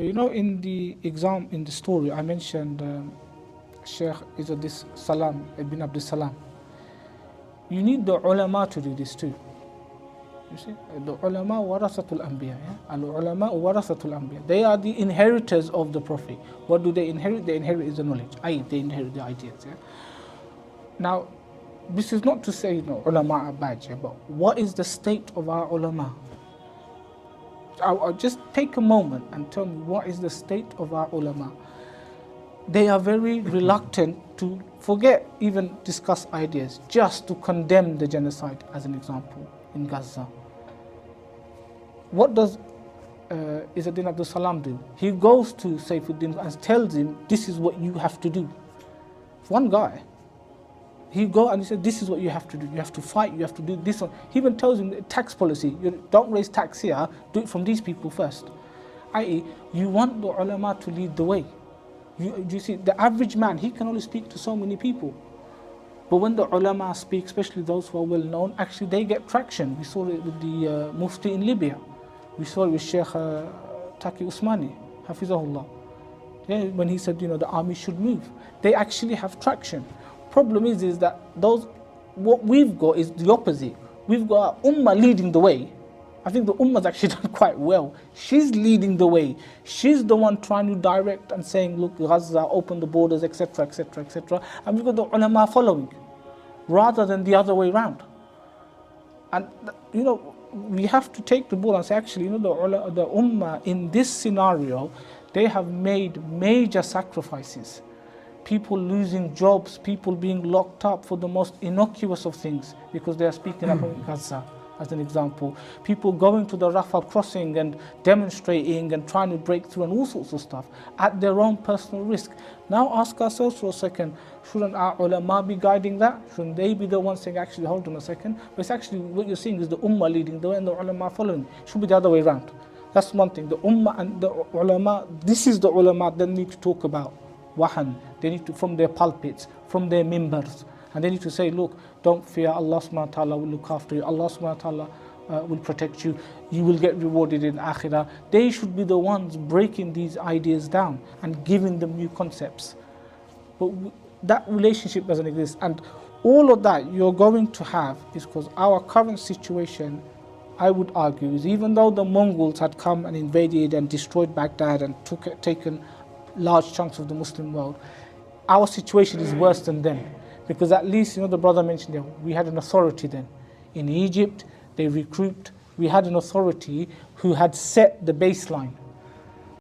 So in the exam, in the story, I mentioned Sheikh Izzuddin Salam ibn Abdul Salam. You need the ulama to do this too. You see, the ulama warasatul anbiya. Al-ulama warasatul anbiya. They are the inheritors of the Prophet. What do they inherit? They inherit is the knowledge. They inherit the ideas. Yeah? Now, this is not to say ulama are bad, but what is the state of our ulama? I'll just take a moment and tell me what is the state of our ulama. They are very reluctant to forget, even discuss ideas, just to condemn the genocide, as an example, in Gaza. What does Izzuddin Abdul Salam do? He goes to Saifuddin and tells him, this is what you have to do. One guy. He go and he said, this is what you have to do. You have to fight, you have to do this one. He even tells him the tax policy. You don't raise tax here, do it from these people first. I.e., you want the ulama to lead the way. You see, the average man, he can only speak to so many people. But when the ulama speak, especially those who are well known, actually they get traction. We saw it with the Mufti in Libya. We saw it with Sheikh Taqi Usmani, Hafizahullah. Yeah, when he said, the army should move. They actually have traction. Problem is that what we've got is the opposite. We've got Ummah leading the way. I think the Ummah's actually done quite well. She's leading the way. She's the one trying to direct and saying, look, Gaza, open the borders, etc., etc., etc. And we've got the ulama following, rather than the other way around. And we have to take the ball and say, actually, the Ummah in this scenario, they have made major sacrifices. People losing jobs, people being locked up for the most innocuous of things because they are speaking up in Gaza, as an example. People going to the Rafah crossing and demonstrating and trying to break through and all sorts of stuff at their own personal risk. Now ask ourselves for a second, shouldn't our ulama be guiding that? Shouldn't they be the ones saying, actually, hold on a second? But it's actually what you're seeing is the ummah leading the way and the ulama following. It should be the other way around. That's one thing. The ummah and the ulama, this is the ulama that need to talk about wahan. They need to, from their pulpits, from their mimbars, and they need to say, look, don't fear, Allah subhanahu wa ta'ala will look after you, Allah subhanahu wa ta'ala will protect you, you will get rewarded in akhirah. They should be the ones breaking these ideas down and giving them new concepts. But that relationship doesn't exist, and all of that you're going to have is because our current situation, I would argue, is even though the Mongols had come and invaded and destroyed Baghdad and taken large chunks of the Muslim world, our situation is worse than them. Because at least, the brother mentioned there, we had an authority then. In Egypt, they recruit. We had an authority who had set the baseline.